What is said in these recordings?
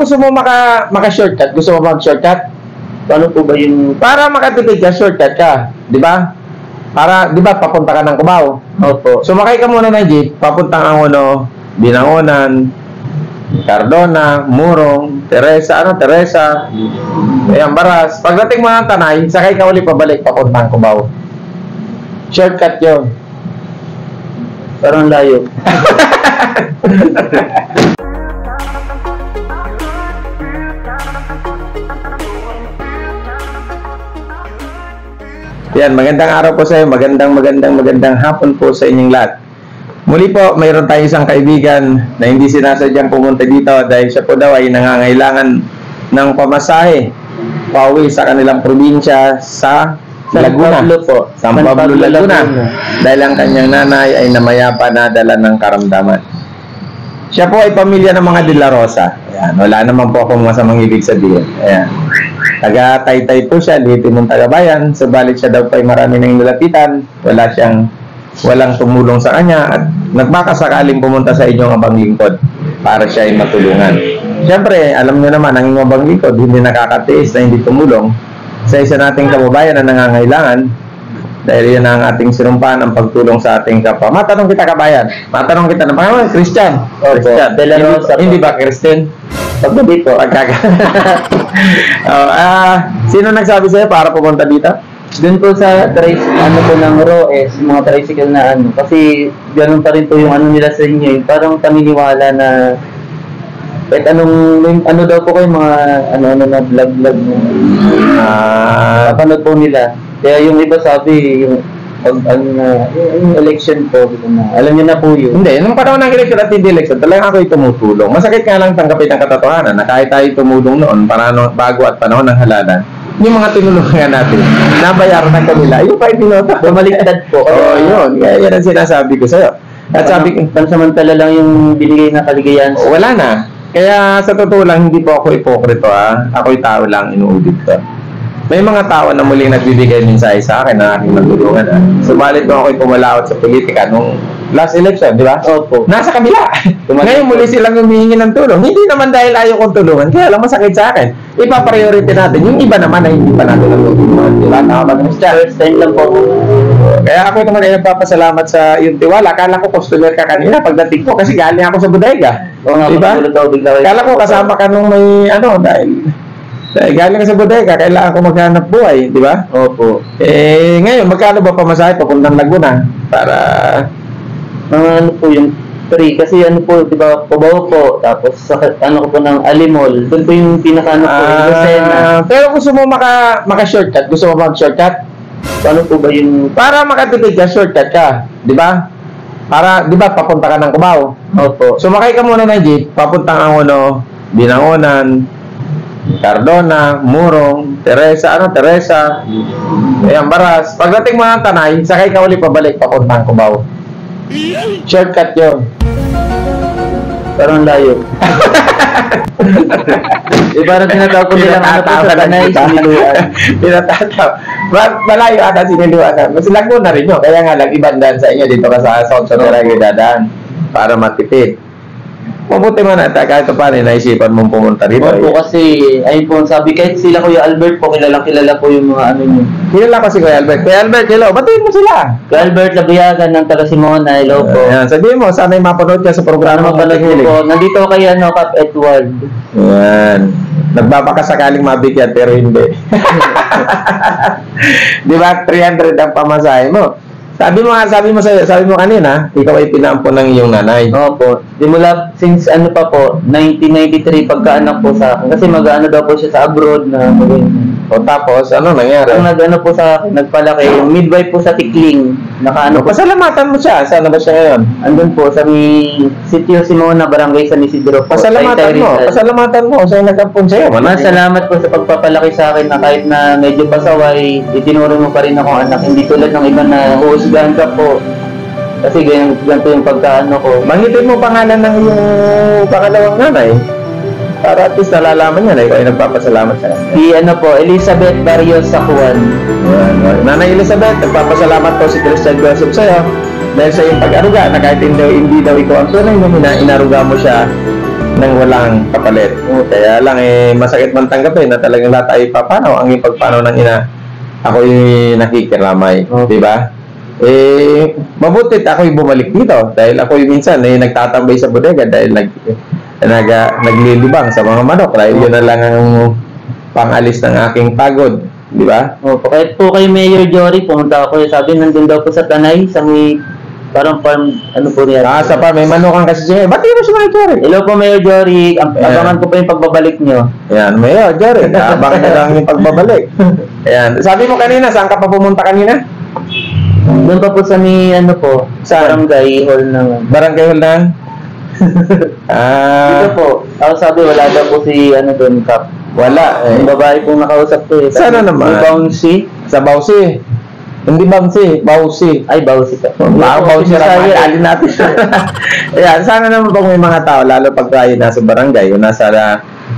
gusto mo maka-shortcut, gusto mo mag-shortcut? Paano po ba yung... Para makatipid ka, shortcut ka. Di ba? Para, di ba, papunta ka ng Cubao. Opo. Sumakay ka muna ng jeep, papuntang Angono, Binangonan, Cardona, Murong, Teresa, ayan, Baras. Pagdating mo ng Tanay, sakay ka ulit pabalik, papuntang Cubao. Shortcut yun. Parang layo. Yan, magandang araw po sa iyo, magandang hapon po sa inyong lahat. Muli po, mayroon tayong isang kaibigan na hindi sinasadyang pumunta dito dahil siya po daw ay nangangailangan ng pamasahe pauwi sa kanilang probinsya sa Laguna. San Pablo, Laguna. Dahil ang kanyang nanay ay namayapa na dala ng karamdaman. Siya po ay pamilya ng mga De La Rosa. Ayan, wala naman po akong masamang ibig sabihin. Ayan. Taga-Taytay po siya, lihitin ng taga-bayan. Subalit siya daw po ay marami nang nilalapitan. Walang tumulong sa kanya at nagbakasakaling pumunta sa inyong abang lingkod para siya ay matulungan. Siyempre, alam niyo naman, ang inyong abang lingkod hindi nakakatiis na hindi tumulong sa isa nating kababayan na nangangailangan dahil yan ang ating sinumpaan ang pagtulong sa ating kapwa. Matanong kita kabayan, matanong kita na pangalan, Christian. Christian. De La Rosa. Hindi ba Christian? Pagdabi po. Sino nagsabi sa'yo para pumunta dito? Dun po sa ng Roes, mga tricycle na kasi ganun pa rin po yung nila sa inyo, parang paniniwala na kahit ano daw po kayo mga na vlog napanood po nila. Kaya yung iba sabi, yung election po, alam niyo na po yun. Hindi, nung panahon ng election at hindi election, talagang ako'y tumutulong. Masakit nga lang tanggapin ang katotohanan na kahit tayo tumulong noon, bago at panahon ng halalan, yung mga tinulungan natin, nabayaran ng kanila, yung pa ibinoto. Bumaliktad po. Oo, yun. Kaya yan ang sinasabi ko sa'yo. At sabi ko, pansamantala lang yung binigay na kaligayahan. Wala na. Kaya sa totoo lang, hindi po ako ipokrito Ako'y tao lang, inuulit ko. May mga tao na muling nagbibigay mensahe sa akin na aking matulungan. Subalit nung ako'y pumalawat sa politika nung last election, di ba? Opo. Nasa kabila. Ngayon muli silang humihingi ng tulong. Hindi naman dahil ayaw kong tulungan, kaya lang masakit sa akin. Ipa-priority natin. Yung iba naman ay hindi pa natin natutulungan. Di ba? Tama ba, Christian? First time lang po. Kaya ako naman ay nagpapasalamat sa iyong tiwala. Akala ko customer ka kanina pagdating ko kasi galing ako sa bodega. Diba? Akala ko kasama ka nung may dahil galing ka sa bodega, kailangan ko maghanap buhay, di ba? Opo. Ngayon, magkano ba pamasahe papuntang Laguna? Para mga po yung free kasi po, di ba, Cubao po, tapos ko po ng Alimol, doon po yung pinaka po, yung pero gusto mo maka-shortcut, gusto mo mag-shortcut? Paano po ba yung... Para makatipid ka, shortcut ka, di ba? Para, di ba, papunta ka ng Cubao? Opo. Sumakay ka muna ng jeep, papuntang Angono, Binangonan, Cardona, Murong, Teresa, ayan, Baras. Pagdating mo ng Tanay, sakay ka ulit pabalik, papuntang Cubao. Shortcut yun. Parang layo. Parang tinatawag ko nilang sa Tanay, siniluan. Tinatawag. Malayo ata siniluan. Mas Laguna rin yun. Kaya nga lang, ibang daan sa inyo. Dito ka sa South Sonora, dadaan para matipid. Mabuti man ata kahit paano naisipan mong pumunta dito. Po kasi ayun po sabi kahit sila Kuya Albert po kilala po yung mga niyo. Kilala ko si Kuya Albert. Kuya Albert, hello. Batiin mo sila. Kuya Albert Labiagan ng taga Simona, hello po. Ayan, sabihin mo sana yung mapanood ka sa programa mapanood po. Nandito kay Cap Edward. Ayan. Nagbabaka sakaling mabigyan pero hindi. Di ba 300 ang pamasahe mo? Sabi mo kanina, ikaw ay pinaampon ng iyong nanay. Opo. Simula since pa po, 1993 pagkaanak po sa akin. Kasi daw po siya sa abroad na O tapos, ano nangyari? Ang po sa akin, nagpalaki, yung midwife po sa Tikling. Pasalamatan mo siya. Saan ba siya ngayon? Andun po sa Sitio Simona, Barangay San Isidro po. Pasalamatan mo. Sa'yo nag-ampon sa'yo. Salamat po sa pagpapalaki sa akin na kahit na medyo pasaway, itinuro mo pa rin akong anak. Hindi tulad ng iba na huhusgahan ka po. Kasi ganito yung pagkaano ko. Bangitin mo pangalan ng iyong pangalawang nanay. Para at least nalalaman niya na ikaw ay nagpapasalamat sa kanya. Si Elizabeth Barrios Sakuan. Nanay Elizabeth, nagpapasalamat po si Christian Joseph sa'yo dahil sa iyong pag-aruga na kahit hindi daw ikaw ang tunay mo, inaruga mo siya nang walang kapalit. Kaya lang masakit man tanggapin na talagang lahat ay papanaw. Ang ipagpanaw ng ina, ako'y nakikiramay, di ba? Mabutit ako'y bumalik dito dahil ako'y minsan nagtatambay sa bodega dahil naglilibang sa mga manok dahil yun na lang ang pangalis ng aking pagod, di ba? Opo, kahit po kay Mayor Jory, pumunta ako, sabi nandun daw po sa Tanay, sa may parang farm, ano po niya. Sa pa, may manukan kasi siya. Ba't yun si Mayor Jory? Hello po, Mayor Jory. Abangan ko pa yung pagbabalik nyo. Ayan, Mayor Jory. Abangan na lang yung pagbabalik. Ayan. Sabi mo kanina, saan ka pa pumunta kanina? Doon pa po sa may, ano po, sa Barangay Hall ng... Barangay Hall ng? Dito po. Ako sabi, wala daw po si, ano doon, Kap. Wala. Yung babae pong nakausap ko. Sana naman? Bouncy. Sa Bausi. Hindi Bausi, Bausi. Ay, Bausi pa. Bausi na alin natin. Ayan, sana naman pag may mga tao, lalo pag tayo nasa barangay o nasa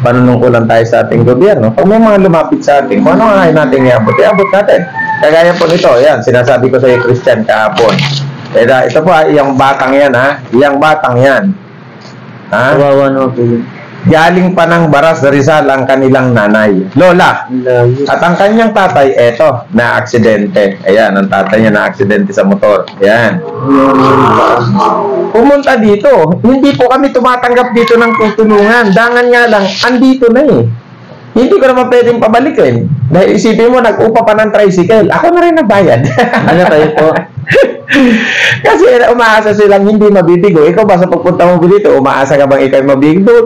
panunungkulan tayo sa ating gobyerno, pag may mga lumapit sa atin, kung ano nga natin iabot, iabot natin. Kagaya po nito, ayan, sinasabi ko sa iyo, Christian, kahapon. Ito po, iyang batang yan, ha? Iyang batang yan. Ha? Kawawa naman po yun. Galing pa ng Baras de Rizal ang kanilang nanay, Lola. At ang kanyang tatay, eto, na-aksidente. Ayan, ang tatay niya na-aksidente sa motor. Ayan. Pumunta dito. Hindi po kami tumatanggap dito ng tutulungan. Dangan nga lang, andito na eh. Hindi ko naman pwedeng pabalikin. Dahil isipin mo, nag-upa pa ng tricycle. Ako na rin nagbayad. Ano kayo po? Kasi umaasa silang hindi mabibigo. Ikaw ba sa pagpunta mo dito, umaasa ka bang ikaw ay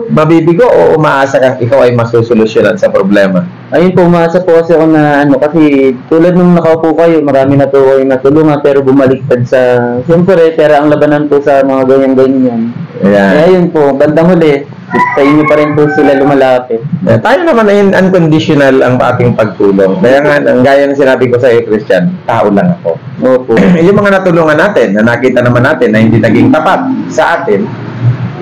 mabibigo o umaasa kang ikaw ay masusolusyonan sa problema? Ayun po, umaasa po kasi ako na kasi tulad nung nakaupo kayo, marami na po kayo natulungan pero bumaliktad sa, siyempre, pera ang labanan po sa mga ganyan-ganyan. Kaya yun po, bandang huli, sa inyo pa rin po sila lumalapit. Tayo naman ay unconditional ang ating pagtulong. Kaya nga, ang gaya ng sinabi ko sa iyo, Christian, tao lang ako. Opo. Yung mga natulungan natin, na nakita naman natin na hindi naging tapat sa atin,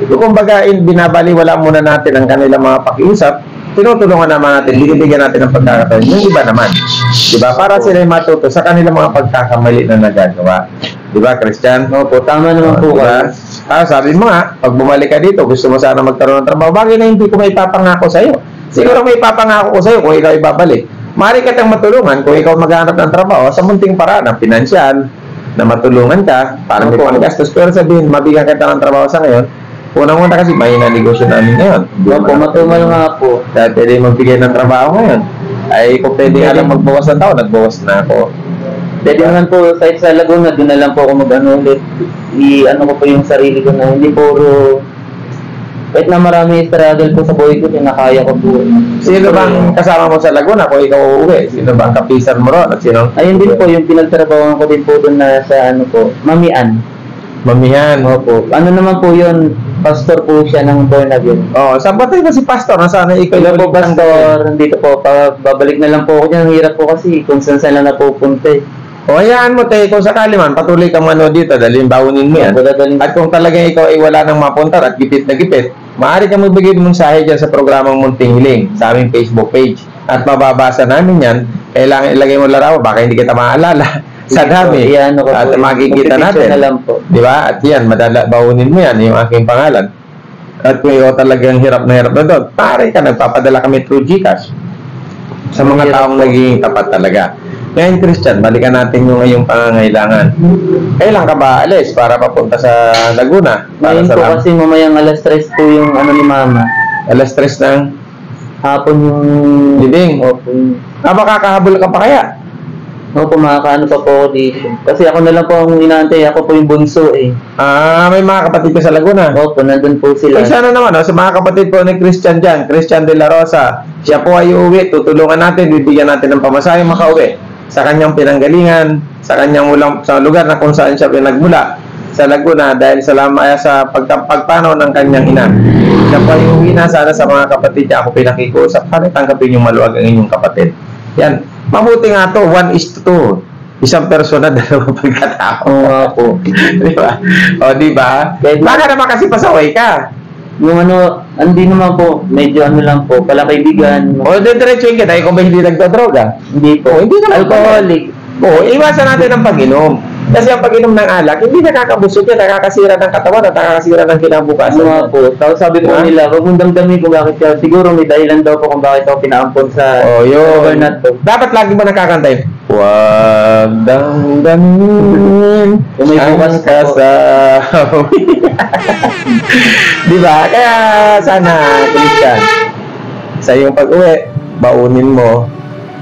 kumbaga, binabaliwala muna natin ang kanilang mga pakiusap, tinutulungan naman natin, binibigyan natin ng pagkakataon. Yung iba naman, di ba? Para sila matuto sa kanilang mga pagkakamali na nagagawa. Di ba, Christian? Opo, tama naman po. Diba? Sabi mo nga, pag bumalik ka dito, gusto mo sana magkaroon ng trabaho, bagay na hindi ko may papangako sa iyo. Siguro may papangako ko sa iyo kung ikaw ibabalik. Maaari ka tayong matulungan kung ikaw maghanap ng trabaho sa munting paraan ng pinansyal, na matulungan ka para may panggastos. Pero sabihin, mabigyan kita ng trabaho sa ngayon, unang-una kasi mahina negosyo namin ngayon. Opo, matumal nga po. Dahil pwede magbigay ng trabaho ngayon. Ay, kung pwede nga lang magbawas ng tao, nagbawas na ako. Pwede naman po, kahit sa Laguna, doon na lang po ako mag-ano ulit. I-ano ko po yung sarili ko na hindi puro, kahit na marami struggle po sa buhay ko, kinakaya ko po. Sino bang kasama mo sa Laguna kung ikaw uuwi? Sino bang kapisan mo ron? At sino? Ayun din po, yung pinagtrabahoan ko din po doon na sa ano po, Mamian. Mamihan. Opo. Ano naman po yun, pastor po siya ng born again. Saan ba tayo si pastor? Nasaan ikaw Ikaw po, yung pastor, dito po, babalik na lang po ako dyan. Ang hirap po kasi kung saan saan lang napupunta eh. Hayaan mo tayo, kung sakali man, patuloy kang manood dito, dalhin bawunin mo yan. At kung talagang ikaw ay wala nang mapunta at gipit na gipit, maaari kang magbigay ng mensahe dyan sa programang Munting Hiling sa aming Facebook page. At mababasa namin yan, kailangan ilagay mo larawan, baka hindi kita maalala sa dami. At makikita natin. Di ba? At yan, bawunin mo yan, yung aking pangalan. At kung ikaw talagang hirap na doon, maaari ka, nagpapadala kami through GCash sa mga taong naging tapat talaga. Ngayon, Christian, balikan natin yung ngayong pangangailangan. Kailan ka ba alis para papunta sa Laguna? Ngayon po kasi mamayang alas 3 po yung ano ni Mama. Alas 3 ng hapon yung libing. Opo. Makakahabol ka pa kaya? Opo, makakaano pa po ako dito. Kasi ako na lang po ang inaantay. Ako po yung bunso eh. May mga kapatid ka sa Laguna? Opo, nandun po sila. Ay, sana naman, sa mga kapatid po ni Christian dyan, Christian De La Rosa, siya po ay uuwi, tutulungan natin, bibigyan natin ng pamasahe makauwi sa kanyang pinanggalingan, sa kanyang sa lugar na kung saan siya pinagmula sa Laguna dahil sa pagpanaw ng kanyang ina. Siya po ay uuwi na sana sa mga kapatid niya. Ako pinakikusap, paano tanggapin yung maluwag ang inyong kapatid? Yan. Mabuti nga to, 1:2. Isang persona, dalawang pagkatao. Oo. Di ba? Di ba? Baka naman kasi pasaway ka. Yung ano, hindi naman po, medyo ano lang po, palakaibigan. Diretsuhin kita, kung ba hindi nagdodroga? Hindi po. Hindi naman. Alcoholic. Iwasan natin ang pag-inom. Kasi ang pag-inom ng alak, hindi nakakabusog yan, nakakasira ng katawan at nakakasira ng kinabukasan. Ano nga po, tapos sabi ko nila, wag mong damdamin kung bakit siya. Siguro may dahilan daw po kung bakit ako pinaampon sa yun. to. Dapat lagi mo nakakantay. Huwag damdamin Kung may bukas ang kasawi. Diba? Kaya sana, Christian, sa iyong pag-uwi, baunin mo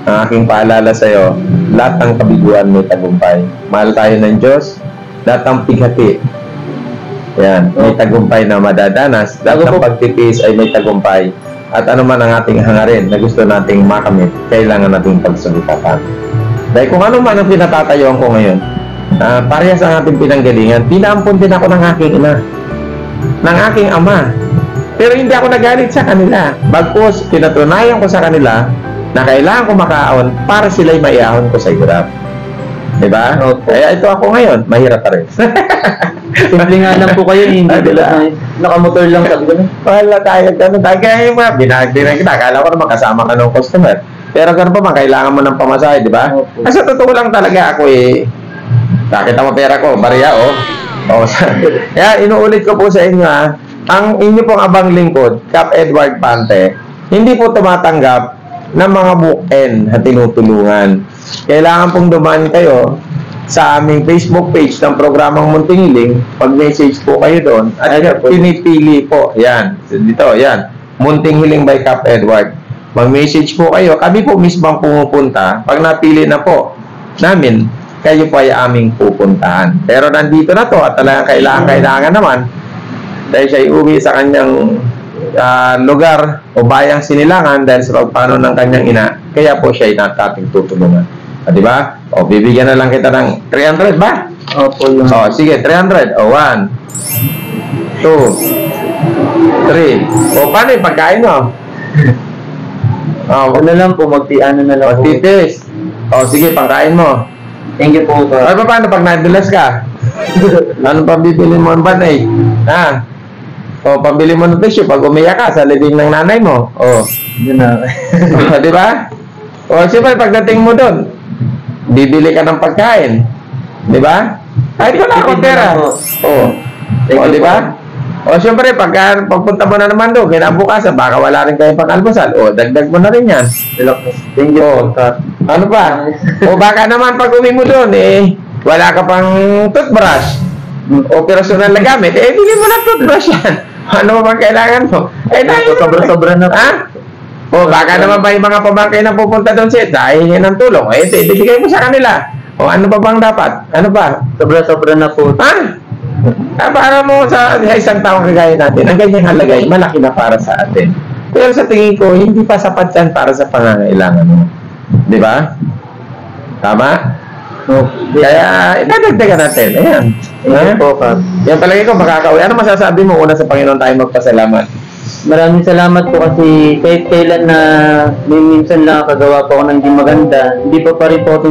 ang aking paalala sa iyo, lahat ng kabiguan may tagumpay. Mahal tayo ng Diyos, lahat ng pighati. Yan, may tagumpay na madadanas, lahat ng pagtitiis ay may tagumpay. At ano man ang ating hangarin na gusto nating makamit, kailangan nating pagsulitatan. Dahil kung ano man ang pinatatayuan ko ngayon, parehas ang ating pinanggalingan, pinaampun din ako ng aking ina, ng aking ama. Pero hindi ako nagalit sa kanila. Bagkus, pinatunayan ko sa kanila na kailangan ko makaahon para sila'y maiahon ko sa hirap. Diba? Okay. Kaya ito ako ngayon, mahirap pa rin. Simple nga lang po kayo, hindi nakamotor lang sabi ko na. Wala tayo, gano'n tayo. Kaya yung mga binagdinan kita, akala ko naman kasama ka ng customer. Pero gano'n pa man, kailangan mo ng pamasahe, di ba? Okay. Kasi totoo lang talaga ako nakita mo pera ko, bariya Kaya inuulit ko po sa inyo ang inyo pong abang lingkod, Cap Edward Pante, hindi po tumatanggap ng mga book-end na tinutulungan. Kailangan pong dumaan kayo sa aming Facebook page ng programang Munting Hiling. Pag-message po kayo doon at pinipili po. Yan. Dito, yan. Munting Hiling by Cap Edward. Mag-message po kayo. Kami po mismo ang pumupunta. Pag napili na po namin, kayo po ay aming pupuntahan. Pero nandito na to at talagang kailangan naman dahil siya uwi sa kanyang lugar o bayang Sinilangan dahil sa pagpano ng kanyang ina, kaya po siya ay natating tutulungan. Di ba? O, bibigyan na lang kita ng 300 ba? Opo, yun. O, sige, 300. O, 1, 2, 3. O, paano yung pagkain mo? Ano lang po, magtiano na lang po. Magtitis. O, sige, pangkain mo. Thank you po. Ay, paano pag nadulas ka? Ano pa bibili mo ang banay? O, pambili mo ng tissue pag umiyak ka sa libing ng nanay mo. O. Yun na. O, di ba? O, siyempre, pagdating mo doon, bibili ka ng pagkain. Di ba? Kahit wala akong pera. O. O, di ba? O, siyempre, pagpunta mo na naman doon, kinabukasan, baka wala rin kayong pang-almusal. O, dagdag mo na rin yan. Thank you po. Ano pa? O, baka naman pag uwi mo doon, wala ka pang toothbrush. Operasyonal na gamit. Bili mo na toothbrush yan. Ano ba bang kailangan mo? Sobra-sobra na. O, baka naman may mga pamangkin na pupunta doon sa hingin ng tulong. Ibigay mo sa kanila. O, ano pa bang dapat? Ano pa? Sobra-sobra na po. Para mo sa isang taong kagaya natin, ang ganyang halagay, malaki na para sa atin. Pero sa tingin ko, hindi pa sapat yan para sa pangangailangan mo. Di ba? Tama? Kaya, itadagdagan natin. Ayan. Yan palagi ko, makakauwi. Ano masasabi mo una sa Panginoon tayo magpasalamat? Maraming salamat po kasi kahit kailan na minsan lang kagawa po ako ng hindi maganda, hindi pa rin po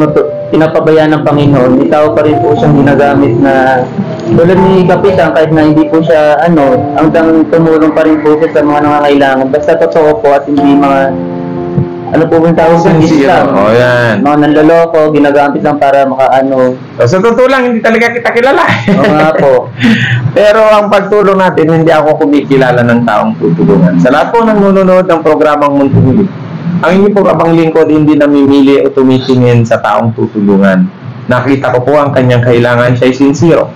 pinapabayaan ng Panginoon. May tao pa rin po siyang ginagamit na tulad ni Kapitan, kahit na hindi po siya hanggang tumulong pa rin po siya sa mga nangangailangan. Basta totoo po at hindi mga po yung tawag sa Islam. Yan. Mga nanloloko, ginagamit lang para Sa totoo lang, hindi talaga kita kilala. Oo nga po. Pero ang pagtulong natin, hindi ako kumikilala ng taong tutulungan. Sa lahat po ng nanonood ng programang Munting Hiling, ang inyo po abang lingkod hindi namimili o tumitingin sa taong tutulungan. Nakita ko po ang kanyang kailangan, siya'y sincero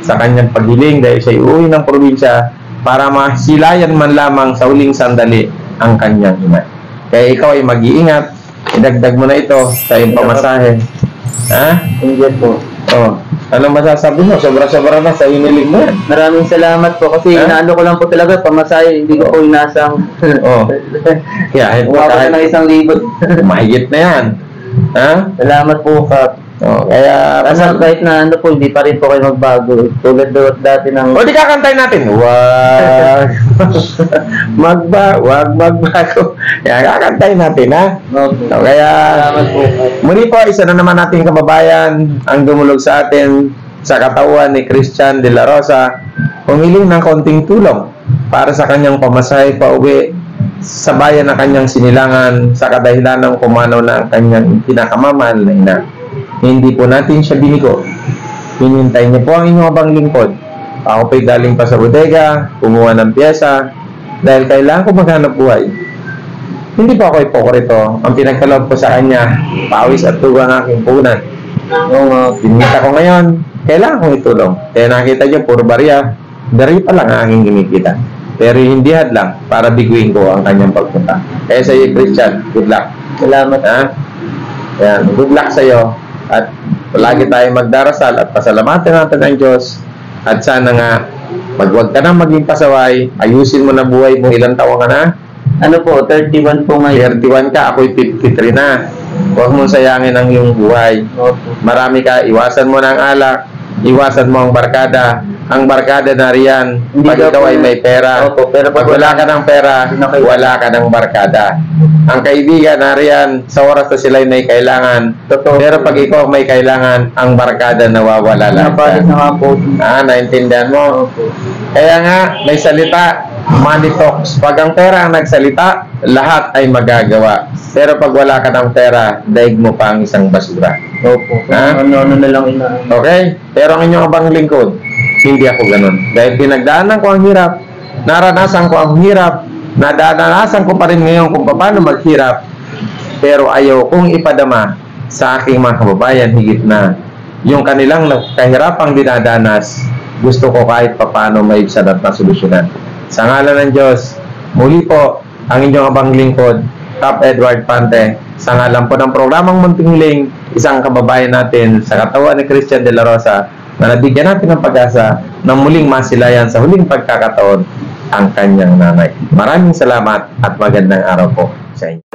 sa kanyang paghiling dahil siya'y uuwi ng probinsya para masilayan man lamang sa huling sandali ang kanyang ina. Kaya ikaw ay mag-iingat, idagdag mo na ito sa iyong pamasahe. Hindi po. Anong masasabi mo? Sobra-sobra na sa inilig mo yan. Maraming salamat po kasi inaano ko lang po talaga pamasahe, hindi ko po inasang. Kaya kahit ng 1,000. mahigit na yan. Salamat po, Kap. Kaya kahit na po, hindi pa rin po kayo magbago. Tulad dati ng... di kakantay natin. Wag magbago. Kaya kakantay natin, kaya muli po, isa na naman nating kababayan ang dumulog sa atin sa katawan ni Christian de la Rosa, humiling ng konting tulong para sa kanyang pamasahe pa uwi sa bayan na kanyang Sinilangan sa kadahilan ng pumanaw na ang kanyang pinakamamahal na ina. Hindi po natin siya binigo. hinintay niyo po ang inyong abang lingkod. Ako po'y galing pa sa bodega, kumuha ng pyesa, dahil kailangan ko maghanap buhay. Hindi po ako ipokrito. Ang pinagkaloob ko sa kanya, pawis at tuwa ang aking punan. Nung binita ko ngayon, kailangan kong itulong. Kaya nakita niyo, puro barya. Barya pa lang ang aking kinikita. Pero hindi hadlang para biguin ko ang kanyang pagpunta. Kaya sa iyo, Christian, good luck. Salamat. Ha? Yan, good luck sa iyo. At palagi tayong magdarasal at pasalamatan natin ang Diyos. At sana nga, magwag ka na maging pasaway, ayusin mo na buhay mo. Ilang taon ka na? Ano po, 31 po ngayon. 31 ka, ako'y 53 na. Huwag mong sayangin ang iyong buhay. Opo. Marami ka, iwasan mo ng alak, iwasan mo ang barkada. Ang barkada na riyan, Hindi pag daw ikaw po- ay may pera. Opo, pero Pag wala ka ng pera, wala ka ng barkada. Ang kaibigan na riyan, sa oras na sila'y may kailangan. Totoo. Pero pag ikaw may kailangan, ang barkada nawawala lang. Napalit na nga po. Naintindihan mo? Opo. Kaya nga, may salita, money talks. Pag ang pera ang nagsalita, lahat ay magagawa. Pero pag wala ka ng pera, daig mo pa ang isang basura. Opo. Ha? Ano na lang ina. Okay? Pero ang inyong abang lingkod, hindi ako ganun. Dahil pinagdaanan ko ang hirap, naranasan ko ang hirap, nadanasan ko pa rin ngayon kung paano maghirap, pero ayaw kong ipadama sa aking mga kababayan higit na yung kanilang kahirapang dinadanas, gusto ko kahit papano may sadat na solusyonan. Sa ngalan ng Diyos, muli po ang inyong abang lingkod, Top Edward Pante, sa ngalan po ng programang Munting Hiling, isang kababayan natin sa katawan ni Christian De La Rosa, na nabigyan natin ng pag-asa na muling masilayan sa huling pagkakataon ang kanyang nanay. Maraming salamat at magandang araw po sa inyo.